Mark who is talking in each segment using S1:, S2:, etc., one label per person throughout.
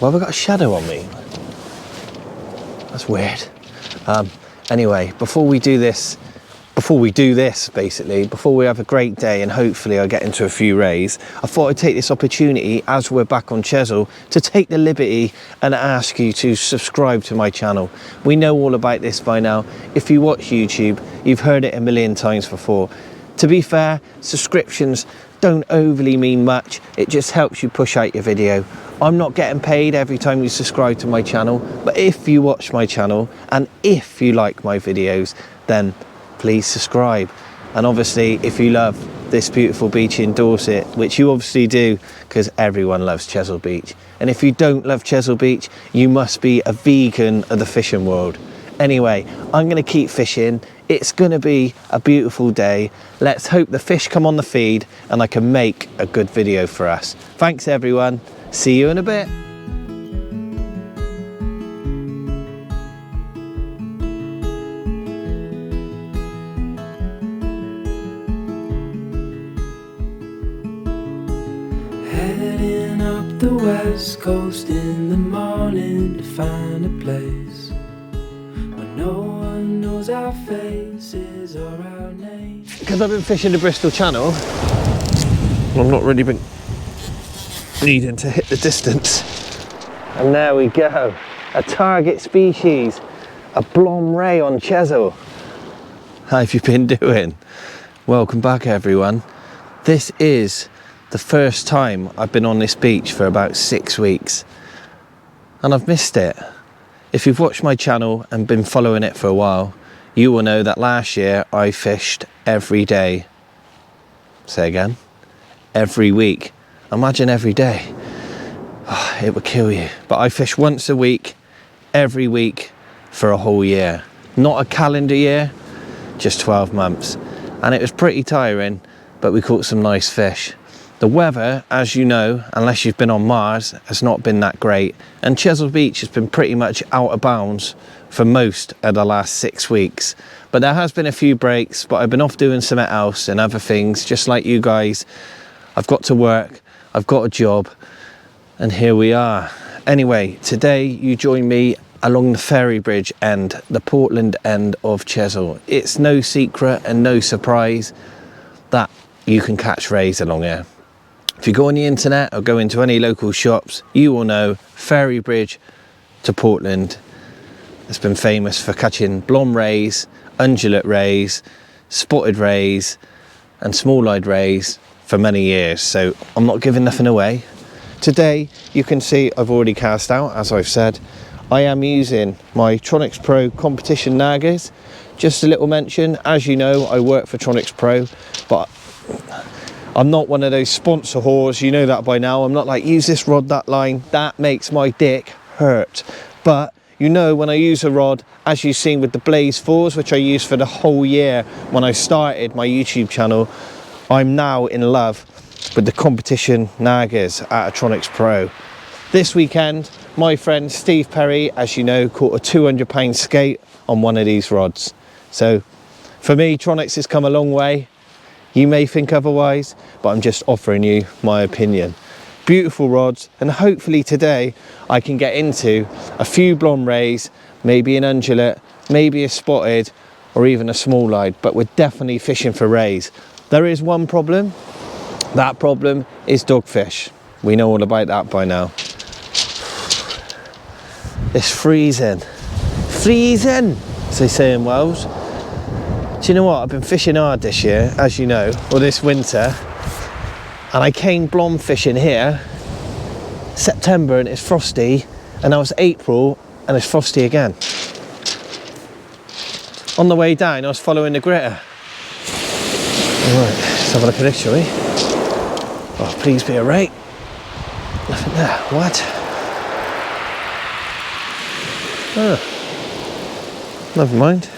S1: Well, I've got a shadow on me. That's weird. Anyway, before we do this, basically, before we have a great day and hopefully I get into a few rays, I thought I'd take this opportunity as we're back on Chesil to take the liberty and ask you to subscribe to my channel. We know all about this by now. If you watch YouTube, you've heard it a million times before. To be fair, subscriptions don't overly mean much. It just helps you push out your video. I'm not getting paid every time you subscribe to my channel, but if you watch my channel and if you like my videos, then please subscribe. And obviously, if you love this beautiful beach in Dorset, which you obviously do, because everyone loves Chesil Beach. And if you don't love Chesil Beach, you must be a vegan of the fishing world. Anyway, I'm gonna keep fishing. It's gonna be a beautiful day. Let's hope the fish come on the feed and I can make a good video for us. Thanks everyone. See you in a bit.
S2: Heading up the west coast in the morning to find a place where no one knows our faces or our names.
S1: Because I've been fishing the Bristol Channel, I've not really been needing to hit the distance. And there we go, a target species, a blonde ray on Chesil. How have you been doing? Welcome back everyone. This is the first time I've been on this beach for about 6 weeks and I've missed it. If you've watched my channel and been following it for a while, you will know that last year I fished every day. Say again, every week. Imagine every day. Oh, it would kill you. But I fished once a week, every week for a whole year. Not a calendar year, just 12 months. And it was pretty tiring, but we caught some nice fish. The weather, as you know, unless you've been on Mars, has not been that great. And Chesil Beach has been pretty much out of bounds for most of the last 6 weeks. But there has been a few breaks, but I've been off doing something else and other things, just like you guys. I've got to work, I've got a job, and here we are. Anyway, today you join me along the ferry bridge end, the Portland end of Chesil. It's no secret and no surprise that you can catch rays along here. If you go on the internet or go into any local shops, you will know ferry bridge to Portland has been famous for catching blonde rays, undulate rays, spotted rays, and small-eyed rays for many years, so I'm not giving nothing away. Today you can see I've already cast out, as I've said. I am using my Tronics Pro competition naggers. Just a little mention, as you know, I work for Tronics Pro, but I'm not one of those sponsor whores, you know that by now. I'm not like, use this rod, that line, that makes my dick hurt. But you know, when I use a rod, as you've seen with the Blaze 4s, which I used for the whole year when I started my YouTube channel, I'm now in love with the competition naggers at Tronics Pro. This weekend, my friend Steve Perry, as you know, caught a 200-pound skate on one of these rods. So for me, Tronics has come a long way. You may think otherwise, but I'm just offering you my opinion. Beautiful rods, and hopefully today I can get into a few blonde rays, maybe an undulate, maybe a spotted, or even a small-eyed, but we're definitely fishing for rays. There is one problem. That problem is dogfish. We know all about that by now. It's freezing. Freezing, as they say in Wales. Do you know what? I've been fishing hard this year, as you know, or this winter. And I came blonde fishing here, September, and it's frosty. And now it's April, and it's frosty again. On the way down, I was following the gritter. Alright, let's have a look at this, shall we? Oh, please be a ray. Nothing there. What? Oh, never mind.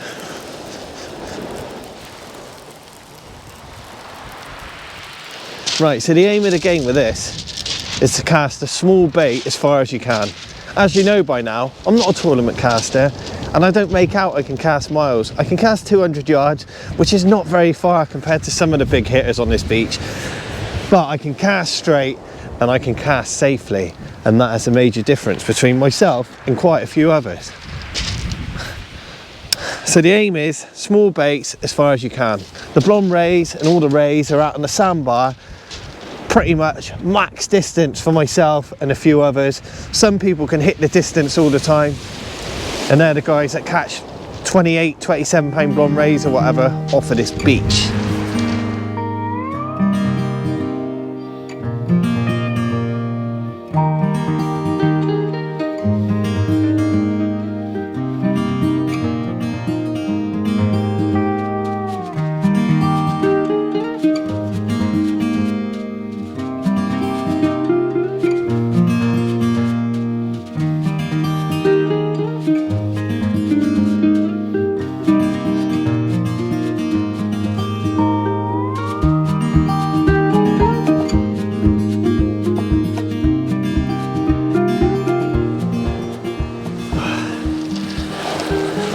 S1: Right, so the aim of the game with this is to cast a small bait as far as you can. As you know by now, I'm not a tournament caster, and I don't make out I can cast miles. I can cast 200 yards, which is not very far compared to some of the big hitters on this beach. But I can cast straight, and I can cast safely, and that is a major difference between myself and quite a few others. So the aim is small baits as far as you can. The blonde rays and all the rays are out on the sandbar, pretty much max distance for myself and a few others. Some people can hit the distance all the time, and they're the guys that catch 28, 27 pound blonde rays or whatever off of this beach.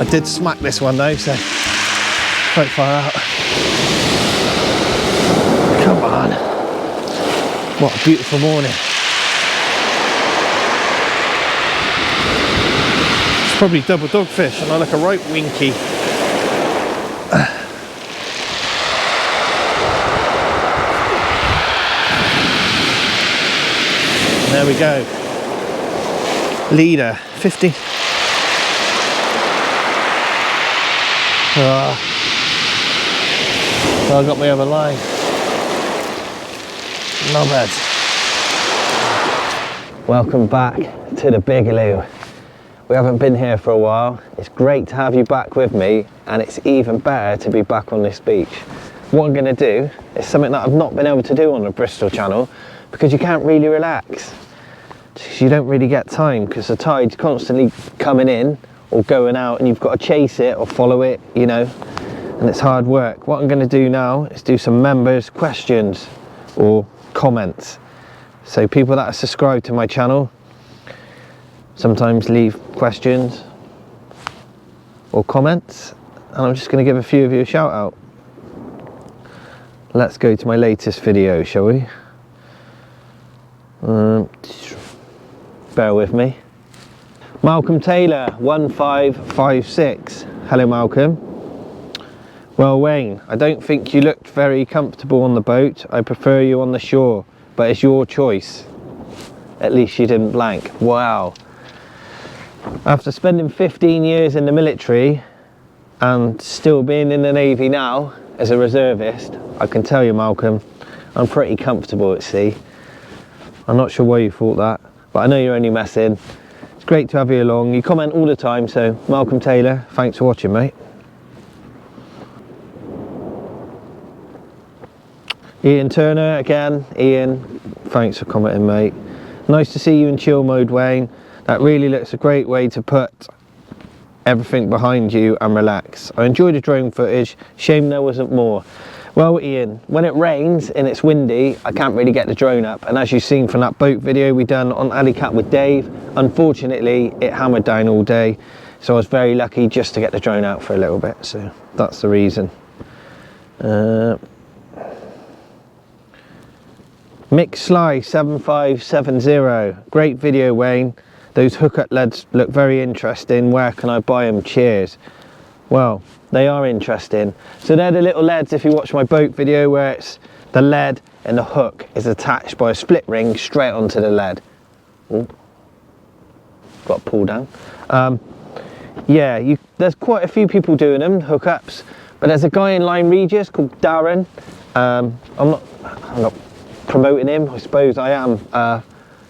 S1: I did smack this one though, so quite far out. Come on. What a beautiful morning. It's probably double dogfish and I look a right winky. And there we go. Leader, 50. So I got my other line. Not bad. Welcome back to the Bigaloo. We haven't been here for a while. It's great to have you back with me, and it's even better to be back on this beach. What I'm going to do is something that I've not been able to do on the Bristol channel, because you can't really relax. You don't really get time because the tide's constantly coming in or going out, and you've got to chase it or follow it, you know, and it's hard work. What I'm going to do now is do some members' questions or comments. So people that are subscribed to my channel sometimes leave questions or comments, and I'm just going to give a few of you a shout out. Let's go to my latest video, shall we? Bear with me. Malcolm Taylor 1556. Hello Malcolm. Well Wayne, I don't think you looked very comfortable on the boat. I prefer you on the shore, but it's your choice. At least you didn't blank. Wow. After spending 15 years in the military and still being in the Navy now as a reservist, I can tell you Malcolm, I'm pretty comfortable at sea. I'm not sure why you thought that, but I know you're only messing. It's great to have you along. You comment all the time, so Malcolm Taylor, thanks for watching, mate. Ian Turner again. Ian, thanks for commenting, mate. Nice to see you in chill mode, Wayne. That really looks a great way to put everything behind you and relax. I enjoyed the drone footage. Shame there wasn't more. Well, Ian, when it rains and it's windy, I can't really get the drone up. And as you've seen from that boat video we done on Alley Cat with Dave, unfortunately, it hammered down all day. So I was very lucky just to get the drone out for a little bit. So that's the reason. Mick Sly 7570. Great video, Wayne. Those hookup leads look very interesting. Where can I buy them? Cheers. Well, they are interesting. So they're the little leads, if you watch my boat video, where it's the lead and the hook is attached by a split ring straight onto the lead. Ooh. Got to pull down. Yeah, there's quite a few people doing them, hookups, but there's a guy in Lyme Regis called Darren. I'm not promoting him, I suppose I am,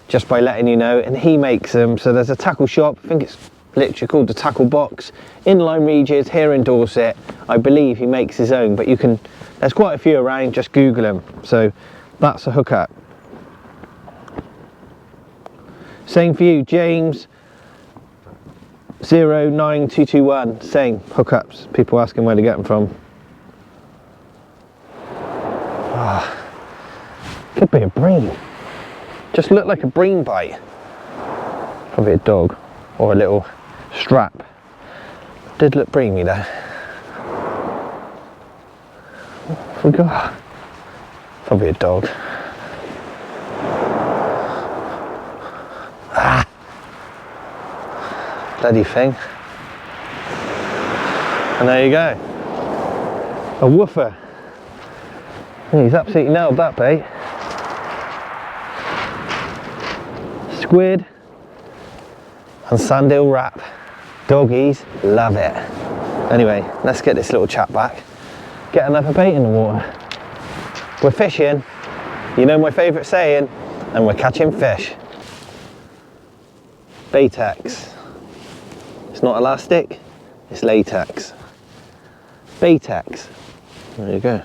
S1: just by letting you know, and he makes them. So there's a tackle shop, I think it's literally called the Tackle Box, in Lyme Regis here in Dorset. I believe he makes his own, but you can, there's quite a few around, just Google him. So that's a hookup. Same for you, James 09221, same hookups. People asking where to get them from. Could be a bream. Just looked like a bream bite. Probably a dog or a little strap. Did look breamy though. Forgot. Probably a dog. bloody thing. And there you go. A woofer. He's absolutely nailed that bait. Squid and sand eel wrap. Doggies love it. Anyway, let's get this little chap back. Get another bait in the water. We're fishing, you know my favourite saying, and we're catching fish. Baitex. It's not elastic, it's latex. Baitex. There you go.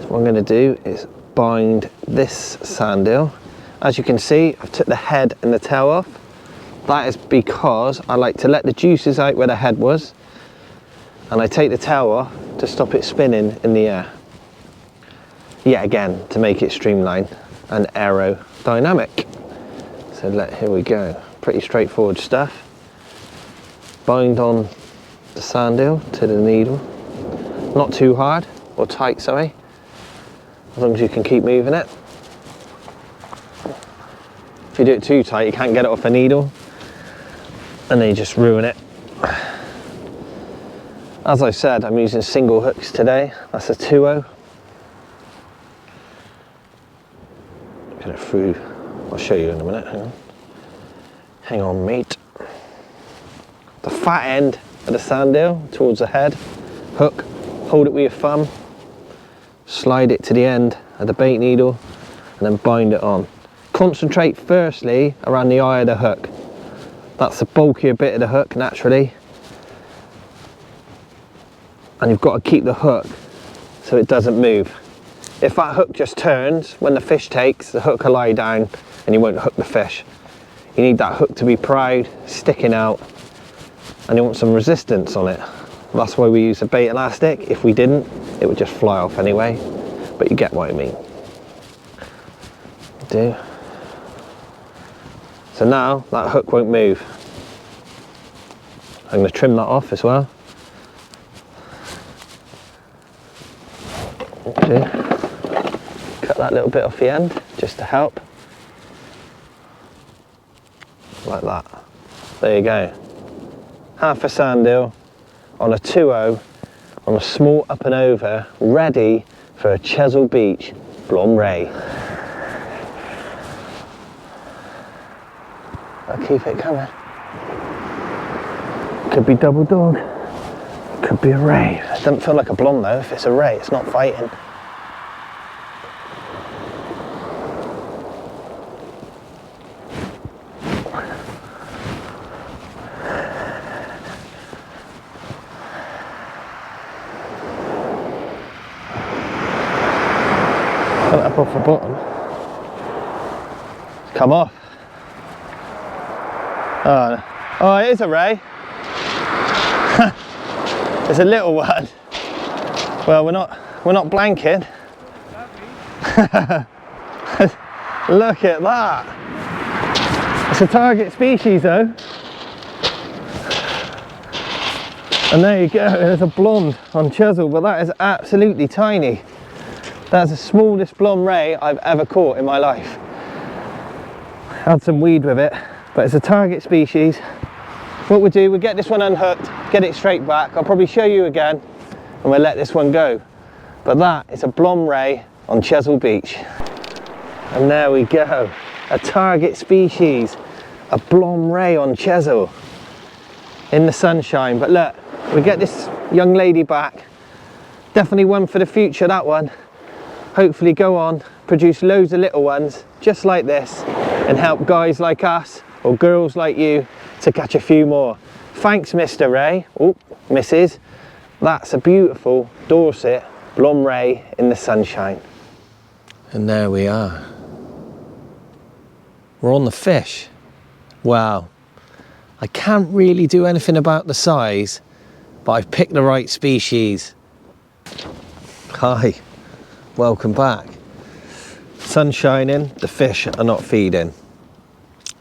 S1: So what I'm going to do is bind this sand eel. As you can see, I've took the head and the tail off. That is because I like to let the juices out where the head was, and I take the tail off to stop it spinning in the air. Yet again, to make it streamlined and aerodynamic. So here we go. Pretty straightforward stuff. Bind on the sand eel to the needle. Not too hard, or tight, sorry. As long as you can keep moving it. If you do it too tight, you can't get it off a needle, and then you just ruin it. As I said, I'm using single hooks today. That's a 2-0. Get it through. I'll show you in a minute. Hang on, mate. The fat end of the sand eel towards the head. Hook. Hold it with your thumb. Slide it to the end of the bait needle, and then bind it on. Concentrate firstly around the eye of the hook. That's the bulkier bit of the hook naturally. And you've got to keep the hook so it doesn't move. If that hook just turns, when the fish takes, the hook will lie down and you won't hook the fish. You need that hook to be proud, sticking out, and you want some resistance on it. That's why we use a bait elastic. If we didn't, it would just fly off anyway, but you get what I mean. Do. So now that hook won't move. I'm going to trim that off as well. Okay. Cut that little bit off the end just to help. Like that. There you go. Half a sand eel on a 2-0 on a small up and over, ready for a Chesil Beach Blom Ray. I'll keep it coming. Could be double dog, could be a ray. It doesn't feel like a blonde though. If it's a ray, it's not fighting. Put it up off the bottom. Come off. Oh, it is a ray. It's a little one. Well, we're not blanking. Look at that. It's a target species though. And there you go, there's a blonde on Chisel, but that is absolutely tiny. That's the smallest blonde ray I've ever caught in my life. Had some weed with it, but it's a target species. What we'll do, we'll get this one unhooked, get it straight back. I'll probably show you again, and we'll let this one go. But that is a blonde ray on Chesil Beach. And there we go, a target species, a blonde ray on Chesil in the sunshine. But look, we get this young lady back. Definitely one for the future, that one. Hopefully go on, produce loads of little ones just like this, and help guys like us or girls like you to catch a few more. Thanks, Mr. Ray. Oh, Mrs. That's a beautiful Dorset blonde ray in the sunshine. And there we are. We're on the fish. Wow. I can't really do anything about the size, but I've picked the right species. Hi, welcome back. Sun's shining, the fish are not feeding.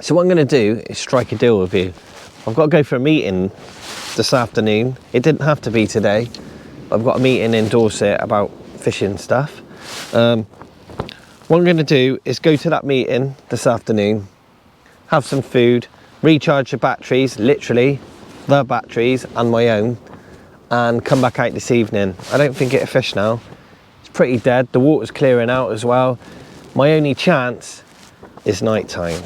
S1: So what I'm going to do is strike a deal with you. I've got to go for a meeting this afternoon. It didn't have to be today, but I've got a meeting in Dorset about fishing stuff. What I'm going to do is go to that meeting this afternoon, have some food, recharge the batteries, literally the batteries and my own, and come back out this evening. I don't think it'll fish now. It's pretty dead. The water's clearing out as well. My only chance is night time.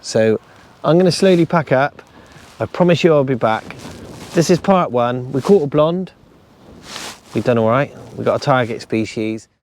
S1: So I'm going to slowly pack up. I promise you I'll be back. This is part one. We caught a blonde. We've done all right. We got a target species.